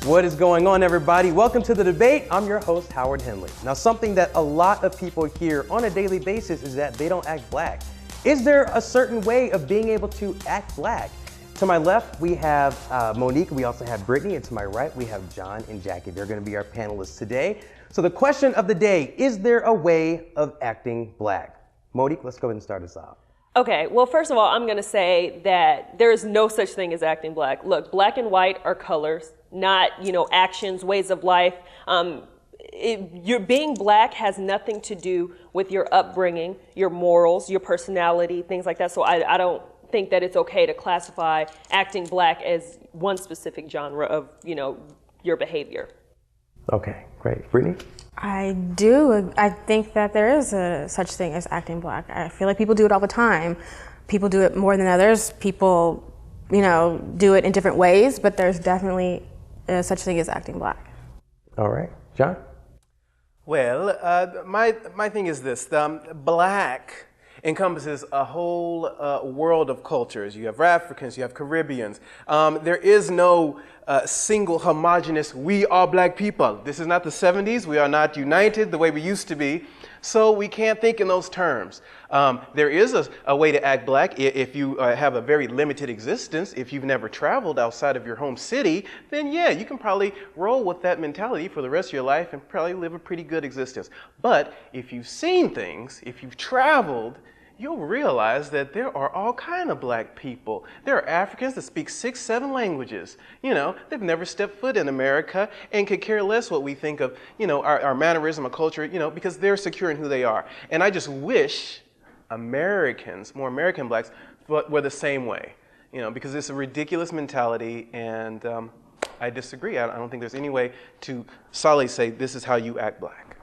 What is going on, everybody? Welcome to The Debate. I'm your host, Howard Henley. Now, something that a lot of people hear on a daily basis is that they don't act black. Is there a certain way of being able to act black? To my left, we have Monique. We also have Brittany. And to my right, we have John and Jackie. They're going to be our panelists today. So the question of the day, is there a way of acting black? Monique, let's go ahead and start us off. Okay, well, first of all, I'm going to say that there is no such thing as acting black. Look, black and white are colors, not, actions, ways of life. Your being black has nothing to do with your upbringing, your morals, your personality, things like that. So I don't think that it's okay to classify acting black as one specific genre of, your behavior. Okay, great. Brittany? I do. I think that there is a such thing as acting black. I feel like people do it all the time. People do it more than others. People, do it in different ways, but there's definitely such thing as acting black. All right. John? Well, my thing is this. Black encompasses a whole world of cultures. You have Africans, you have Caribbeans. There is no single homogenous, we are black people. This is not the 70s. We are not united the way we used to be. So we can't think in those terms. There is a way to act black if you have a very limited existence. If you've never traveled outside of your home city, then yeah, you can probably roll with that mentality for the rest of your life and probably live a pretty good existence. But if you've seen things, if you've traveled, you'll realize that there are all kinds of black people. There are Africans that speak 6, 7 languages. They've never stepped foot in America and could care less what we think of, our mannerism, our culture, because they're secure in who they are. And I just wish Americans, more American blacks, were the same way, because it's a ridiculous mentality, and I disagree. I don't think there's any way to solidly say this is how you act black.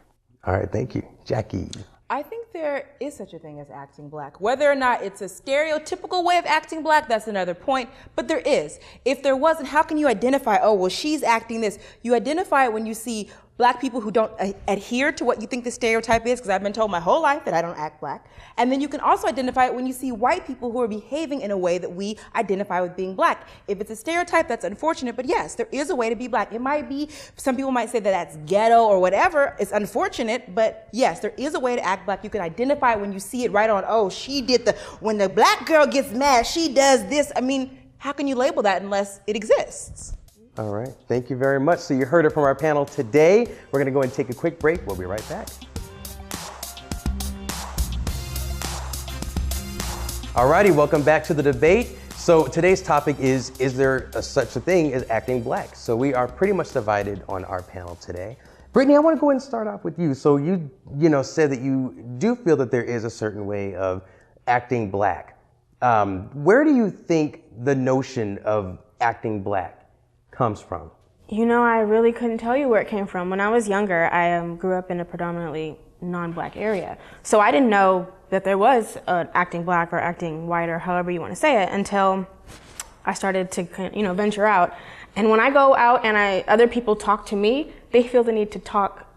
All right, thank you. Jackie? I think there is such a thing as acting black. Whether or not it's a stereotypical way of acting black, that's another point, but there is. If there wasn't, how can you identify, oh, well, she's acting this? You identify it when you see black people who don't adhere to what you think the stereotype is, because I've been told my whole life that I don't act black. And then you can also identify it when you see white people who are behaving in a way that we identify with being black. If it's a stereotype, that's unfortunate, but yes, there is a way to be black. It might be, some people might say that that's ghetto or whatever. It's unfortunate, but yes, there is a way to act black. You can identify it when you see it right on, oh, she did when the black girl gets mad, she does this. I mean, how can you label that unless it exists? All right, thank you very much. So you heard it from our panel today. We're gonna go and take a quick break. We'll be right back. All righty, welcome back to The Debate. So today's topic is there such a thing as acting black? So we are pretty much divided on our panel today. Brittany, I wanna go ahead and start off with you. So you said that you do feel that there is a certain way of acting black. Where do you think the notion of acting black comes from? I really couldn't tell you where it came from. When I was younger, I grew up in a predominantly non-black area. So I didn't know that there was acting black or acting white or however you want to say it until I started to, venture out. And when I go out and other people talk to me, they feel the need to talk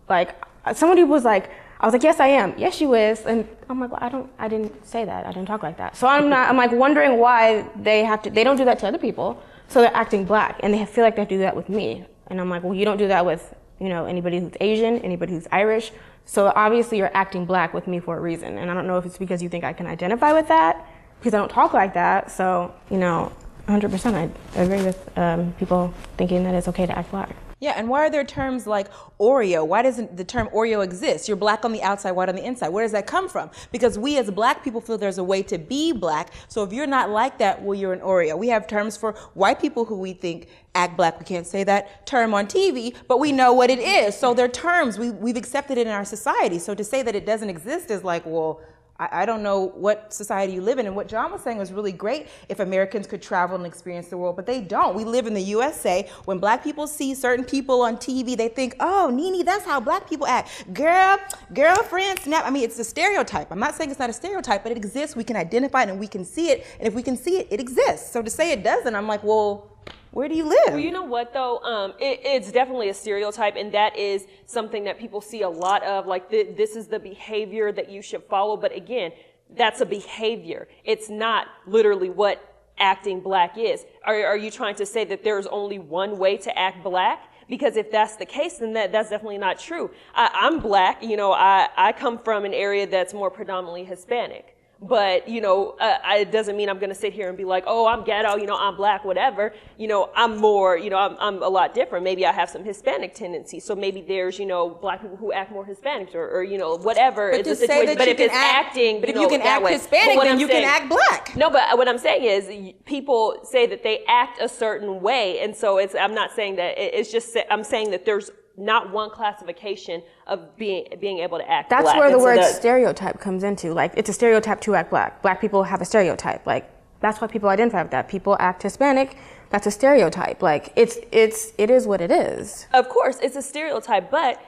like, somebody was like, I was like, yes, I am. Yes, you is. And I'm like, well, I didn't say that. I didn't talk like that. So I'm like wondering why they don't do that to other people. So they're acting black, and they feel like they have to do that with me. And I'm like, well, you don't do that with, anybody who's Asian, anybody who's Irish. So obviously you're acting black with me for a reason. And I don't know if it's because you think I can identify with that, because I don't talk like that. So, 100% I agree with people thinking that it's okay to act black. Yeah, and why are there terms like Oreo? Why doesn't the term Oreo exist? You're black on the outside, white on the inside. Where does that come from? Because we as black people feel there's a way to be black. So if you're not like that, well, you're an Oreo. We have terms for white people who we think act black. We can't say that term on TV, but we know what it is. So they're terms. We've accepted it in our society. So to say that it doesn't exist is like, well, I don't know what society you live in, and what John was saying was really great if Americans could travel and experience the world, but they don't. We live in the USA. When black people see certain people on TV, they think, oh, Nene, that's how black people act. Girlfriend, snap. I mean, it's a stereotype. I'm not saying it's not a stereotype, but it exists. We can identify it and we can see it, and if we can see it, it exists. So to say it doesn't, I'm like, well, where do you live? Well, you know what though? It's definitely a stereotype, and that is something that people see a lot of. Like this is the behavior that you should follow. But again, that's a behavior. It's not literally what acting black is. Are you trying to say that there's only one way to act black? Because if that's the case, then that's definitely not true. I'm black, you know, I come from an area that's more predominantly Hispanic. But, you know, it doesn't mean I'm going to sit here and be like, oh, I'm ghetto, you know, I'm black, whatever. You know, I'm more, you know, I'm a lot different. Maybe I have some Hispanic tendencies. So maybe there's, you know, black people who act more Hispanic or you know, whatever is the situation. But if it's acting, but if you can act Hispanic, then you can act black. No, but what I'm saying is people say that they act a certain way. And so I'm not saying that it's just, I'm saying that there's not one classification of being able to act black. That's where the word stereotype comes into. Like, it's a stereotype to act black. Black people have a stereotype. Like, that's why people identify with that. People act Hispanic. That's a stereotype. Like, it is what it is. Of course, it's a stereotype, but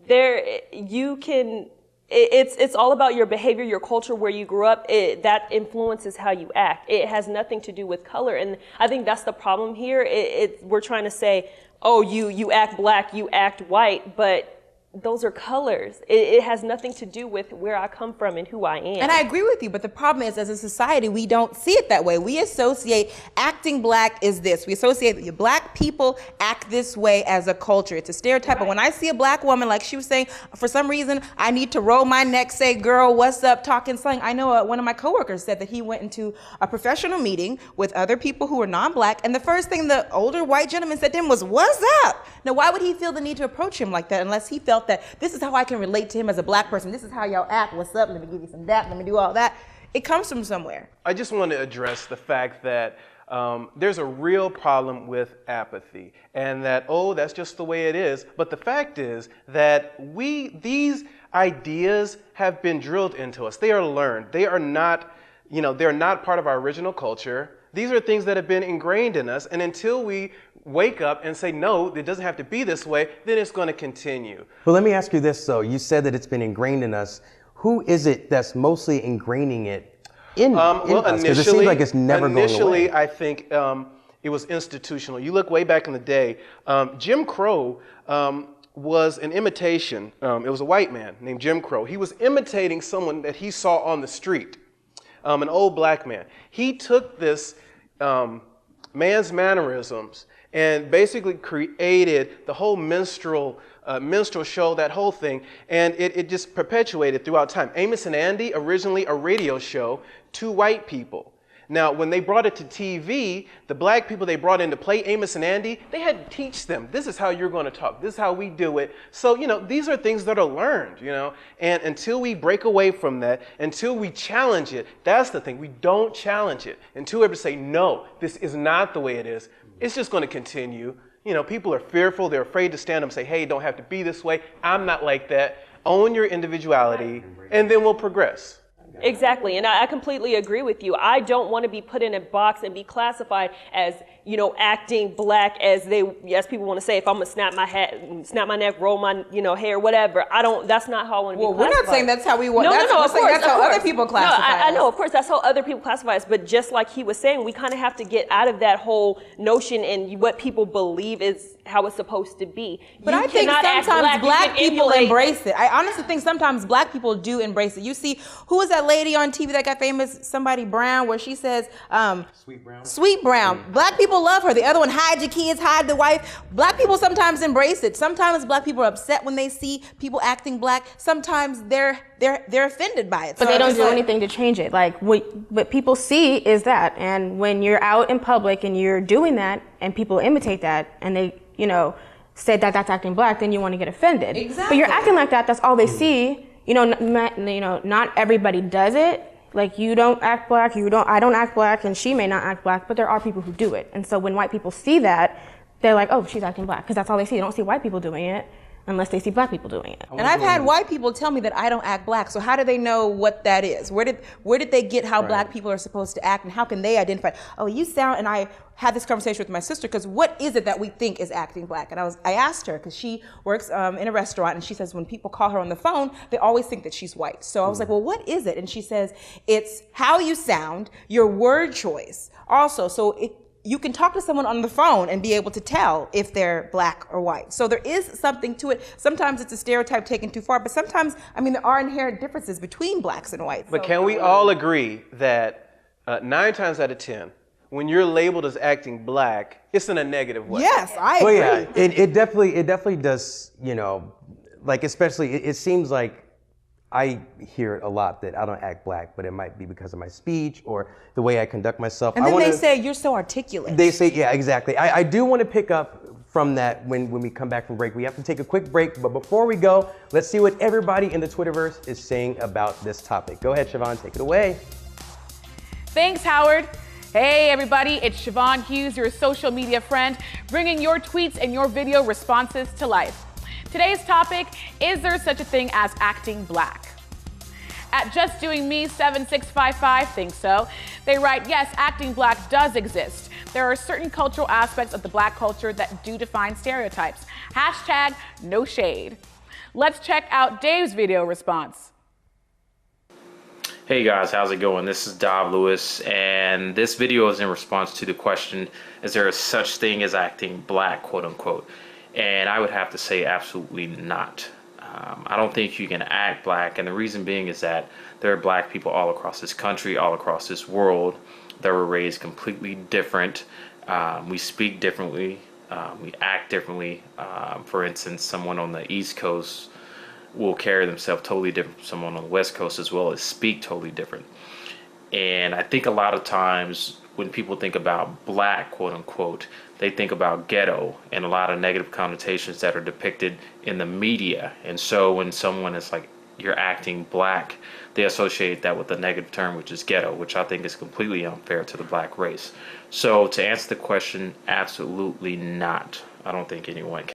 it's all about your behavior, your culture, where you grew up. That influences how you act. It has nothing to do with color, and I think that's the problem here. We're trying to say, oh, you act black, you act white, but those are colors. It has nothing to do with where I come from and who I am. And I agree with you, but the problem is, as a society, we don't see it that way. We associate acting black is this. We associate that black people act this way as a culture. It's a stereotype. But when I see a black woman, like she was saying, for some reason, I need to roll my neck, say, girl, what's up, talking slang. I know one of my coworkers said that he went into a professional meeting with other people who were non-black, and the first thing the older white gentleman said to him was, what's up? Now, why would he feel the need to approach him like that unless he felt that this is how I can relate to him as a black person. This is how y'all act. What's up? Let me give you some that. Let me do all that. It comes from somewhere. I just want to address the fact that there's a real problem with apathy, and that, oh, that's just the way it is. But the fact is that these ideas have been drilled into us. They are learned. They are not, you know, they're not part of our original culture. These are things that have been ingrained in us, and until we wake up and say, no, it doesn't have to be this way, then it's going to continue. Well, let me ask you this, though. You said that it's been ingrained in us. Who is it that's mostly ingraining it in us? Because it seems like it's never going away. Initially, I think it was institutional. You look way back in the day, Jim Crow was an imitation. It was a white man named Jim Crow. He was imitating someone that he saw on the street, an old black man. He took this man's mannerisms and basically created the whole minstrel show, that whole thing, and it just perpetuated throughout time. Amos and Andy, originally a radio show, two white people. Now, when they brought it to TV, the black people they brought in to play Amos and Andy, they had to teach them, this is how you're going to talk, this is how we do it. So, you know, these are things that are learned, you know, and until we break away from that, until we challenge it, that's the thing, we don't challenge it. Until we ever say, no, this is not the way it is, it's just going to continue. You know, people are fearful, they're afraid to stand up and say, hey, don't have to be this way, I'm not like that. Own your individuality, and then we'll progress. Exactly, and I completely agree with you. I don't want to be put in a box and be classified as, you know, acting black as people want to say. If I'm gonna snap my hat, snap my neck, roll my, you know, hair, whatever. That's not how I want to be classified. Well, we're not saying that's how we want. No, of course, that's how other people classify us. I know, of course, that's how other people classify us. But just like he was saying, we kind of have to get out of that whole notion and what people believe is how it's supposed to be. But I think sometimes black people embrace it. I honestly think sometimes black people do embrace it. You see, who is that lady on TV that got famous, somebody Brown, where she says, Sweet Brown. Sweet Brown. Black people love her. The other one, hide your kids, hide the wife. Black people sometimes embrace it. Sometimes black people are upset when they see people acting black. Sometimes they're offended by it. But they don't do anything to change it. Like, what people see is that. And when you're out in public and you're doing that and people imitate that and they, you know, say that that's acting black, then you want to get offended. Exactly. But you're acting like that, that's all they see. You know, not everybody does it. Like, you don't act black, I don't act black, and she may not act black, but there are people who do it. And so when white people see that, they're like, oh, she's acting black, because that's all they see. They don't see white people doing it unless they see black people doing it. And I've had white people tell me that I don't act black. So how do they know what that is? Where did they get how black people are supposed to act, and how can they identify? Oh, you sound, and I had this conversation with my sister, because what is it that we think is acting black? And I asked her, because she works in a restaurant, and she says when people call her on the phone, they always think that she's white. So I was like, well, what is it? And she says, it's how you sound, your word choice. Also, so you can talk to someone on the phone and be able to tell if they're black or white. So there is something to it. Sometimes it's a stereotype taken too far, but sometimes, I mean, there are inherent differences between blacks and whites. But can we all agree that 9 times out of 10, when you're labeled as acting black, it's in a negative way. Yes, I Well, agree. yeah, it definitely does, you know, like especially, it seems like I hear it a lot that I don't act black, but it might be because of my speech or the way I conduct myself. And then they say, you're so articulate. They say, yeah, exactly. I do want to pick up from that when we come back from break. We have to take a quick break, but before we go, let's see what everybody in the Twitterverse is saying about this topic. Go ahead, Siobhan, take it away. Thanks, Howard. Hey, everybody, it's Siobhan Hughes, your social media friend, bringing your tweets and your video responses to life. Today's topic, is there such a thing as acting black? At Just Doing Me 7655 thinks so. They write, yes, acting black does exist. There are certain cultural aspects of the black culture that do define stereotypes. Hashtag no shade. Let's check out Dave's video response. Hey guys, how's it going? This is Dov Lewis, and this video is in response to the question, is there a such thing as acting black, quote unquote? And I would have to say absolutely not. I don't think you can act black, and the reason being is that there are black people all across this country, all across this world, that were raised completely different. We speak differently, we act differently. For instance, someone on the East Coast will carry themselves totally different from someone on the West Coast, as well as speak totally different. And I think a lot of times when people think about black, quote unquote, they think about ghetto and a lot of negative connotations that are depicted in the media. And so when someone is like, you're acting black, they associate that with a negative term, which is ghetto, which I think is completely unfair to the black race. So to answer the question, absolutely not. I don't think anyone can.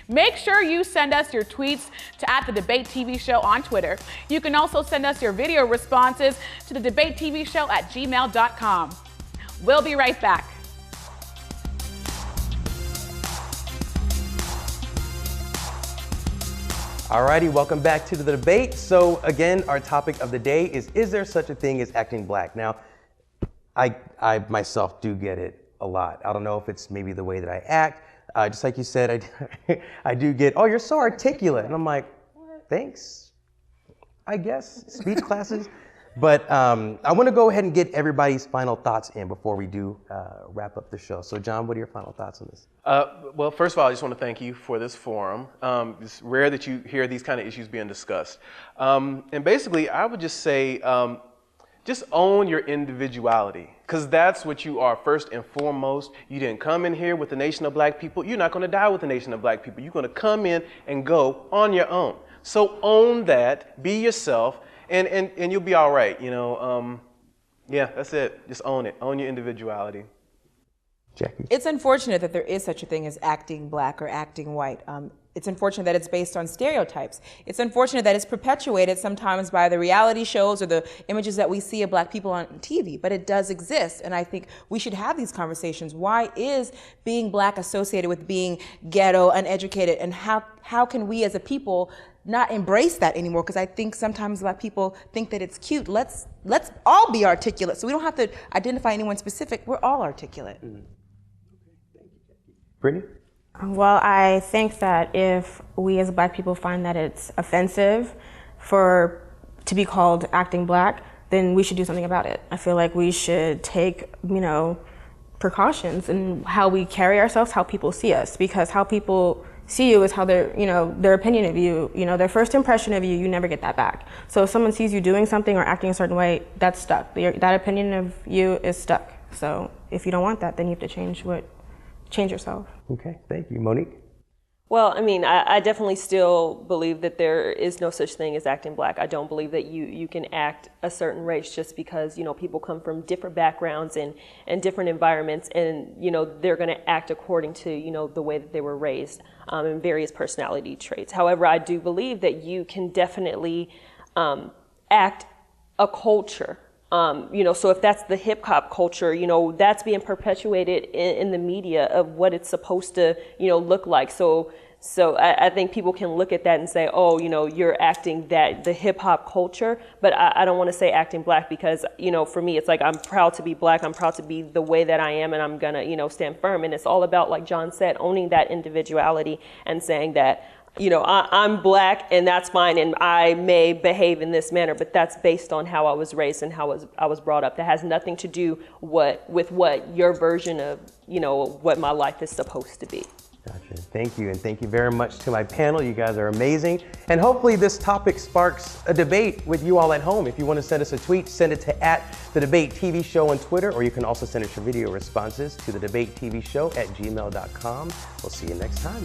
Make sure you send us your tweets to @TheDebateTVShow on Twitter. You can also send us your video responses to thedebatetvshow@gmail.com. We'll be right back. Alrighty, welcome back to the debate. So again, our topic of the day is there such a thing as acting black? Now, I myself do get it a lot. I don't know if it's maybe the way that I act. Just like you said, I do get, oh, you're so articulate. And I'm like, thanks, I guess, speech classes. But I want to go ahead and get everybody's final thoughts in before we do wrap up the show. So John, what are your final thoughts on this? Well, first of all, I just want to thank you for this forum. It's rare that you hear these kind of issues being discussed. And basically, I would just say, just own your individuality, because that's what you are first and foremost. You didn't come in here with the nation of black people. You're not going to die with the nation of black people. You're going to come in and go on your own. So own that, be yourself, and you'll be all right. You know, yeah, that's it. Just own it. Own your individuality. Jackie? It's unfortunate that there is such a thing as acting black or acting white. It's unfortunate that it's based on stereotypes. It's unfortunate that it's perpetuated sometimes by the reality shows or the images that we see of black people on TV, but it does exist. And I think we should have these conversations. Why is being black associated with being ghetto, uneducated, and how can we as a people not embrace that anymore? Because I think sometimes black people think that it's cute. Let's all be articulate, so we don't have to identify anyone specific. We're all articulate. Mm-hmm. Brittany? Well, I think that if we as black people find that it's offensive to be called acting black, then we should do something about it. I feel like we should take, precautions in how we carry ourselves, how people see us, because how people see you is how their opinion of you, their first impression of you, you never get that back. So if someone sees you doing something or acting a certain way, that's stuck. That opinion of you is stuck. So if you don't want that, then you have to change yourself. Okay, thank you. Monique? Well, I mean, I definitely still believe that there is no such thing as acting black. I don't believe that you can act a certain race just because, people come from different backgrounds and different environments, and, they're going to act according to, the way that they were raised, and various personality traits. However, I do believe that you can definitely act a culture. So if that's the hip hop culture, that's being perpetuated in the media of what it's supposed to, look like. So I think people can look at that and say, oh, you're acting the hip hop culture, but I don't want to say acting black because, for me, it's like, I'm proud to be black. I'm proud to be the way that I am, and I'm gonna, stand firm. And it's all about, like John said, owning that individuality and saying that, you know, I'm black and that's fine, and I may behave in this manner, but that's based on how I was raised and how I was brought up. That has nothing to do with what your version of, you know, what my life is supposed to be. Gotcha. Thank you, and thank you very much to my panel. You guys are amazing. And hopefully this topic sparks a debate with you all at home. If you want to send us a tweet, send it to @TheDebateTVShow on Twitter, or you can also send us your video responses to thedebatetvshow@gmail.com. We'll see you next time.